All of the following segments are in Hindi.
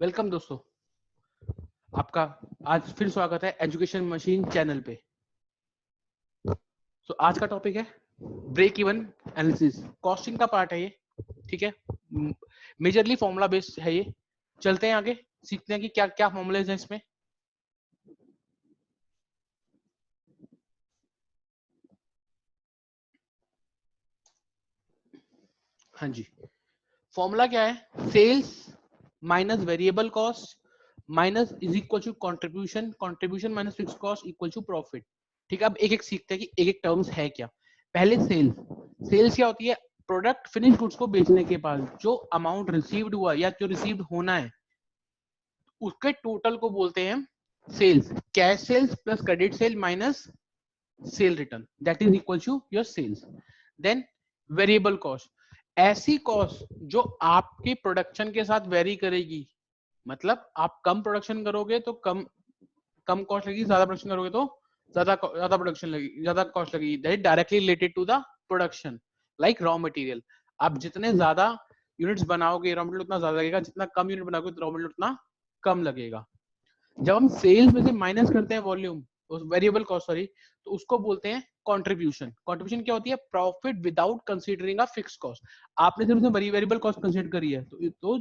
वेलकम दोस्तों, आपका आज फिर स्वागत है एजुकेशन मशीन चैनल पे। तो आज का टॉपिक है ब्रेक इवन एनालिसिस। कॉस्टिंग का पार्ट है ये, ठीक है। मेजरली फॉर्मूला बेस्ड है ये। चलते हैं आगे, सीखते हैं कि क्या क्या फॉर्मूलेज हैं इसमें। हाँ जी, फॉर्मूला क्या है? Sales minus variable cost minus is equal to contribution, contribution minus fix cost equal to profit. ठीक है, अब एक एक सीखते हैं कि एक एक टर्म्स है क्या। पहले सेल्स। सेल्स क्या होती है? प्रोडक्ट फिनिश गुड्स को बेचने के बाद जो अमाउंट रिसीव्ड हुआ या जो रिसीव्ड होना है उसके टोटल को बोलते हैं sales. Cash sales plus credit sale minus sale return, that is equal to your sales. Then variable cost, ऐसी कॉस्ट जो आपके प्रोडक्शन के साथ वेरी करेगी। मतलब आप कम प्रोडक्शन करोगे तो कम कम कॉस्ट लगेगी, ज्यादा प्रोडक्शन करोगे तो ज्यादा प्रोडक्शन लगेगी, ज्यादा कॉस्ट लगेगी। That is directly related to the production. Like raw material, आप जितने ज्यादा यूनिट्स बनाओगे रॉ मटेरियल उतना ज्यादा लगेगा, जितना कम यूनिट बनाओगे तो रॉ मटेरियल उतना कम लगेगा। जब हम सेल्स में से माइनस करते हैं वॉल्यूम, वेरिएबल कॉस्ट सॉरी, तो उसको बोलते हैं कंट्रीब्यूशन। कंट्रीब्यूशन क्या होती है? Profit without considering a fix cost. आपने सिर्फ वेरिएबल कॉस्ट कंसीडर करी है तो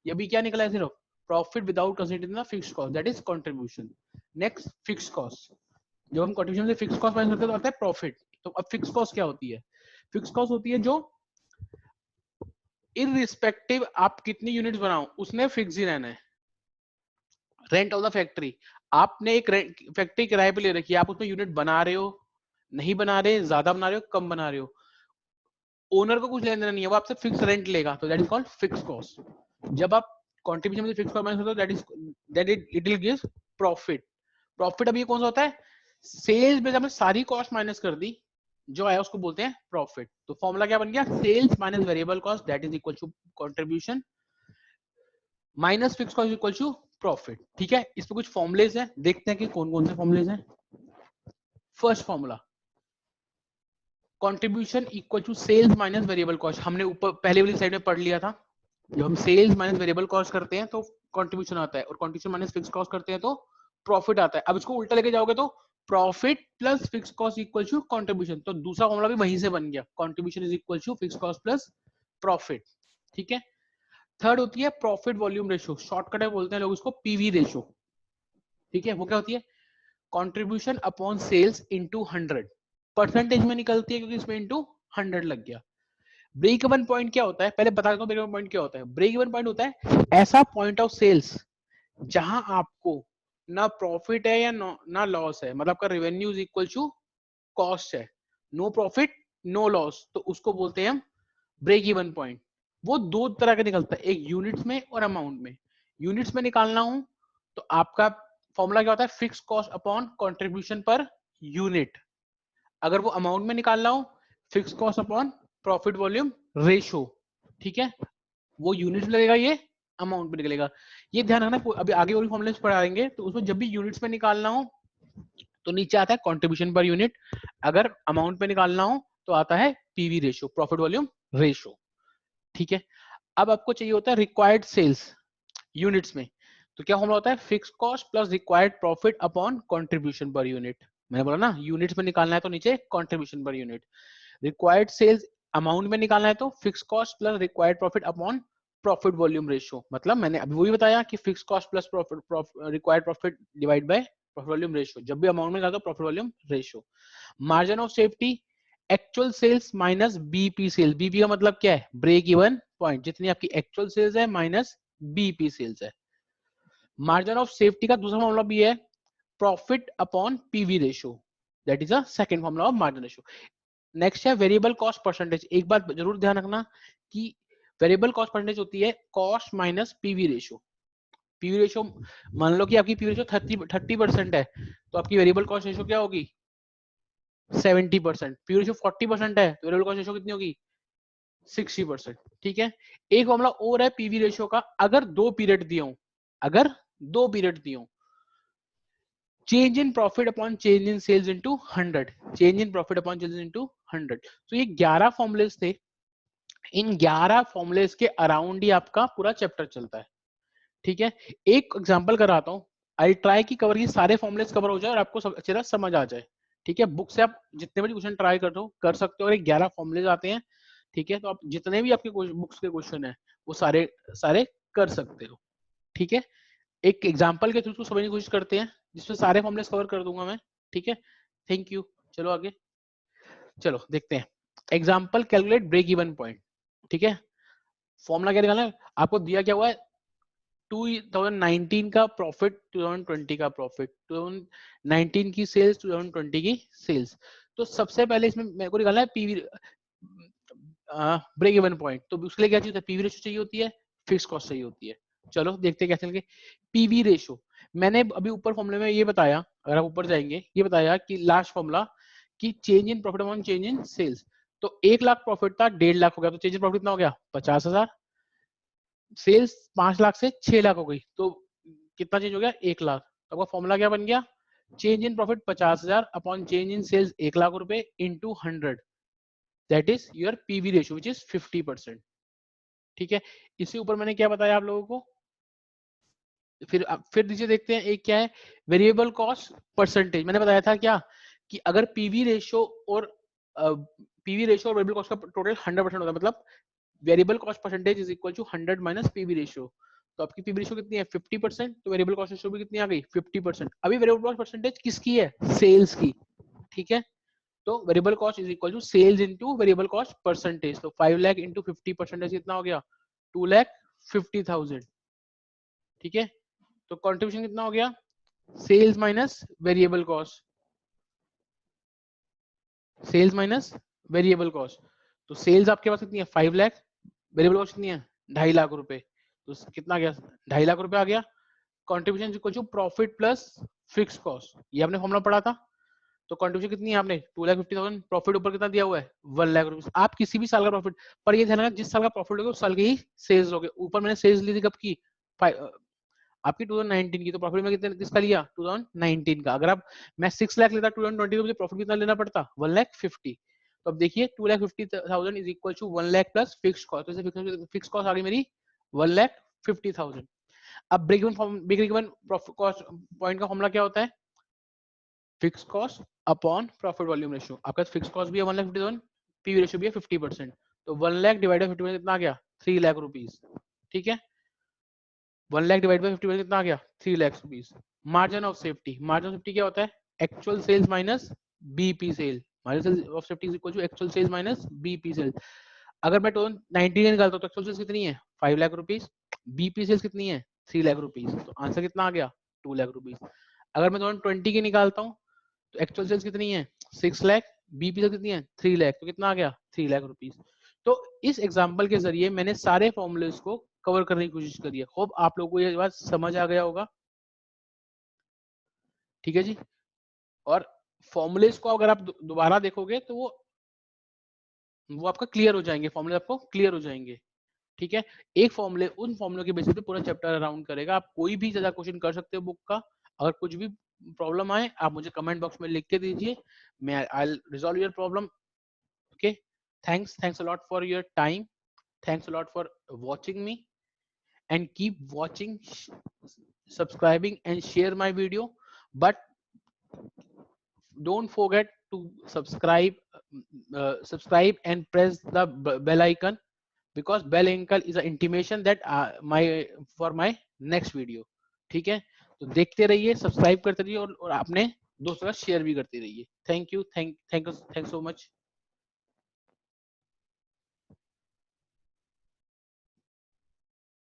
ये भी क्या निकला है? सिर्फ profit without considering the fix cost, that is contribution. Next fix cost, जब हम कंट्रीब्यूशन से फिक्स कॉस्ट माइनस करते हैं तो आता है प्रॉफिट। तो अब फिक्स कॉस्ट क्या होती है? फिक्स कॉस्ट होती है जो इररिस्पेक्टिव आप कितनी यूनिट्स बनाओ उसने फिक्स ही रहना है। रेंट ऑफ द फैक्ट्री, आपने एक फैक्ट्री किराए पे ले रखी है, आप उसमें यूनिट बना रहे हो नहीं बना रहे, ज्यादा बना रहे हो कम बना रहे हो, ओनर को कुछ लेना देना नहीं है, वो आपसे फिक्स रेंट लेगा, तो that is called fix cost. जब आप कंट्रीब्यूशन में फिक्स कॉस्ट माइनस होता है that it will give profit. Profit अब ये कौन सा होता है? सेल्स में जब हमने सारी कॉस्ट माइनस कर दी, जो आया उसको बोलते हैं प्रॉफिट। तो फॉर्मूला क्या बन गया? Sales minus variable cost that is equal to contribution minus fix cost equal to profit. ठीक है, इस पे कुछ फॉर्मुलेज हैं, देखते हैं कि कौन कौन से फॉर्मुलेज हैं। First formula, contribution equal to sales minus variable cost. हमने ऊपर पहले वाली स्लाइड में पढ़ लिया था, जब हम सेल्स माइनस वेरिएबल कॉस्ट करते हैं तो कंट्रीब्यूशन आता है, और कंट्रीब्यूशन माइनस फिक्स कॉस्ट करते हैं तो प्रॉफिट आता है। अब इसको उल्टा लेके जाओगे तो profit plus fix cost equal to contribution. तो दूसरा फॉर्मूला भी वहीं से बन गया, contribution is equal to fix cost plus profit. ठीक है, थर्ड होती है प्रॉफिट वॉल्यूम रेशियो, शॉर्टकट है बोलते हैं लोग इसको पीवी रेशियो। ठीक है, वो क्या होती है? Contribution upon sales into 100, percentage में निकलती है क्योंकि इसमें इनटू 100 लग गया। ब्रेक इवन पॉइंट क्या होता है? पहले बता देता हूं ब्रेक इवन पॉइंट क्या होता है। ब्रेक इवन पॉइंट होता है ऐसा पॉइंट ऑफ सेल्स जहां आपको ना प्रॉफिट है या ना लॉस है, मतलब आपका revenue is equal to cost है, नो प्रॉफिट नो लॉस, तो उसको बोलते हैं हम ब्रेक इवन पॉइंट। वो दो तरह का निकलता है, एक यूनिट्स में और अमाउंट में। यूनिट्स में निकालना हो तो आपका फॉर्मूला क्या होता है? Fix cost upon contribution per unit. अगर वो अमाउंट में निकालना हो, fix cost upon profit volume ratio. ठीक है, वो यूनिट्स में लगेगा, ये अमाउंट में निकलेगा। ये ध्यान रखना, अभी आगे और फॉर्मुले पढ़ाएंगे तो उसमें जब भी यूनिट्स में निकालना हो तो नीचे आता है कंट्रीब्यूशन पर यूनिट, अगर अमाउंट में निकालना हो तो आता है PV ratio, profit volume ratio. ठीक है, अब आपको चाहिए होता है रिक्वायर्ड सेल्स यूनिट्स में, तो क्या फॉर्मूला होता है? Fix cost plus required profit upon contribution per unit. मैंने बोला ना, यूनिट्स में निकालना है तो नीचे contribution per unit. Required sales amount में निकालना है तो fix cost plus required profit upon profit volume ratio. मतलब मैंने अभी वही बताया कि fix cost plus required profit divide by profit volume ratio. जब भी अमाउंट में निकालता तो profit volume ratio. Margin of safety, actual sales minus BP sales. BP का मतलब क्या है? ब्रेक इवन पॉइंट, जितनी आपकी एक्चुअल सेल्स है माइनस बीपी सेल्स है। मार्जिन ऑफ सेफ्टी का दूसरा फॉर्मूला भी है profit upon PV ratio, that is a second formula of margin ratio. Next है वेरिएबल कॉस्ट परसेंटेज। एक बात जरूर ध्यान रखना कि वेरिएबल कॉस्ट परसेंटेज होती है cost minus PV ratio. PV ratio, मान लो कि आपकी पीवी रेशियो 30% है, तो आपकी वेरिएबल कॉस्ट रेशियो क्या होगी? 70%। पीवी रेशियो 40% है तो वेरिएबल कॉस्ट रेशियो कितनी होगी? 60%। ठीक है, एक मामला और है पीवी रेशियो का, अगर दो पीरियड दिए हो, अगर दो पीरियड दिए हो, change in profit upon change in sales into 100, change in profit upon change into 100। तो ये 11 फॉर्मुलेस थे, इन 11 फॉर्मुलेस के अराउंड ही आपका पूरा चैप्टर चलता है। ठीक है, एक एग्जांपल कराता हूँ, आई ट्राई की कवर की सारे फॉर्मुलेस कवर हो जाए और आपको सब अच्छी तरह समझ आ जाए। ठीक है, बुक से आप जितने भी क्वेश्चन ट्राई कर सकते हो, और 11 फॉर्मुलेज आते हैं। ठीक है, तो आप जितने भी आपके बुक्स के क्वेश्चन है वो सारे सारे कर सकते हो। ठीक है, एक एग्जांपल के थ्रू उसको समझने की कोशिश करते हैं जिसमें सारे फॉर्मुलेस कवर कर दूंगा मैं। ठीक है, थैंक यू। चलो आगे, चलो देखते हैं example, calculate break even point. ठीक है, फॉर्मूला क्या निकालना है, आपको दिया क्या हुआ है, 2019 का प्रॉफिट, 2020 का प्रॉफिट, 2019 की सेल्स, 2020 की सेल्स। तो सबसे पहले इसमें मेरे को निकालना है पीवी ब्रेक इवन पॉइंट। तो उसके लिए क्या चाहिए होता है, पीवी रेशो चाहिए होती है, फिक्स कॉस्ट चाहिए होती है। चलो देखते हैं कैसे निकले पीवी रेशो। मैंने अभी ऊपर फॉर्मूले में ये बताया, अगर आप ऊपर जाएंगे, ये बताया कि लास्ट फॉर्मूला कि change in profit upon change in sales. तो 1 लाख प्रॉफिट था, 1.5 लाख हो गया, तो चेंज इन प्रॉफिट कितना हो गया, 50,000। सेल्स 5 लाख से 6 लाख हो गई, तो कितना चेंज हो गया, 1 लाख। तो आपका फॉर्मूला क्या बन गया, change in profit 50,000 upon change in sales 1 lakh रुपए into 100, that is your PV ratio which is 50%। ठीक है, इससे ऊपर मैंने क्या बताया आप लोगों को, फिर नीचे देखते हैं एक क्या है, वेरिएबल कॉस्ट परसेंटेज। मैंने बताया था क्या कि अगर पीवी रेशियो और वेरिएबल कॉस्ट का टोटल 100% होता है, मतलब variable cost percentage is equal to 100 minus PV ratio. तो आपकी पीवी रेशियो कितनी है, 50%, तो वेरिएबल कॉस्ट रेशियो भी कितनी आ गई, 50%। अभी वेरिएबल कॉस्ट परसेंटेज किसकी है, सेल्स की। ठीक है, तो variable cost is equal to sales into variable cost percentage. तो 5 लाख इंटू 50% कितना हो गया, 2,50,000। ठीक है, तो कंट्रीब्यूशन कितना हो गया, sales minus variable cost, sales minus variable cost. तो सेल्स आपके पास कितनी है, 5 लाख, वेरिएबल कॉस्ट कितनी है, 2.5 लाख रुपए। तो कितना गया, 2.5 लाख रुपए आ गया। Contribution equal to profit plus fix cost, ये आपने फॉर्मूला पढ़ा था। तो कंट्रीब्यूशन कितनी है आपने, 2,50,000, प्रॉफिट ऊपर कितना दिया हुआ है, 1 लाख रुपीज। आप किसी भी साल का प्रॉफिट, पर ये ध्यान रखना जिस साल का प्रॉफिट होगा उस साल के ही सेल्स होगे। ऊपर मैंने सेल्स ली थी कब की, आपकी 2019 की, तो प्रॉफिट में कितने किसका लिया, 2019 का। अगर आप मैं 6 लाख लेता 2020, तो मुझे प्रॉफिट कितना लेना पड़ता, 1,50,000। तो अब देखिए 2,50,000 is equal to 1 lakh plus fix cost, तो फिक्स कॉस्ट आ गई मेरी 1,50,000। अब ब्रेक इवन कॉस्ट पॉइंट का फॉर्मूला क्या होता है, fix cost upon profit volume ratio. आपका फिक्स कॉस्ट भी है 1,50,000, पीवी रेशियो भी है 50%। तो 1 लाख डिवाइडेड 50% कितना आ गया, 3 लाख रुपीज। ठीक है, 1 लाख डिवाइड बाय 50 कितना आ गया, 3 lakh rupees. Margin of safety, margin of safety क्या होता है, actual sales minus BP sale. Margin of safety is equal to actual sales minus BP sale. अगर मैं 19 निकालता हूँ तो एक्चुअल सेल्स कितनी है, 5 लाख रुपीज, बीपी सेल्स कितनी है, 3 लाख रुपीज। तो आंसर कितना आ गया, 2 लाख रुपीज। अगर मैं 2020 की निकालता हूँ तो एक्चुअल सेल्स कितनी है, 6 लाख, बीपी सेल्स कितनी है, 3 लाख, तो कितना आ गया, 3 लाख रुपीज। तो इस एग्जाम्पल के जरिए मैंने सारे फॉर्मूलेस को कवर करने की कोशिश करी है। होप आप लोगों को ये बात समझ आ गया होगा। ठीक है जी, और फॉर्मूलेस को अगर आप दोबारा देखोगे तो वो आपका क्लियर हो जाएंगे, फॉर्मूले आपको क्लियर हो जाएंगे। ठीक है, एक फॉर्मूले, उन फॉर्मूले के बेसिस पे पूरा चैप्टर अराउंड करेगा। आप कोई भी ज्यादा क्वेश्चन कर सकते हो बुक का। अगर कुछ भी प्रॉब्लम आए आप मुझे कमेंट बॉक्स में लिख के दीजिए, मैं I will resolve your problem. Okay, thanks a lot for your time, thanks a lot for watching me, and keep watching, subscribing and share my video, but don't forget to subscribe and press the bell icon, because bell icon is an intimation that my next video. ठीक है, तो देखते रहिए, सब्सक्राइब करते रहिए, और अपने दोस्तों का शेयर भी करते रहिए। Thank you, thank so much.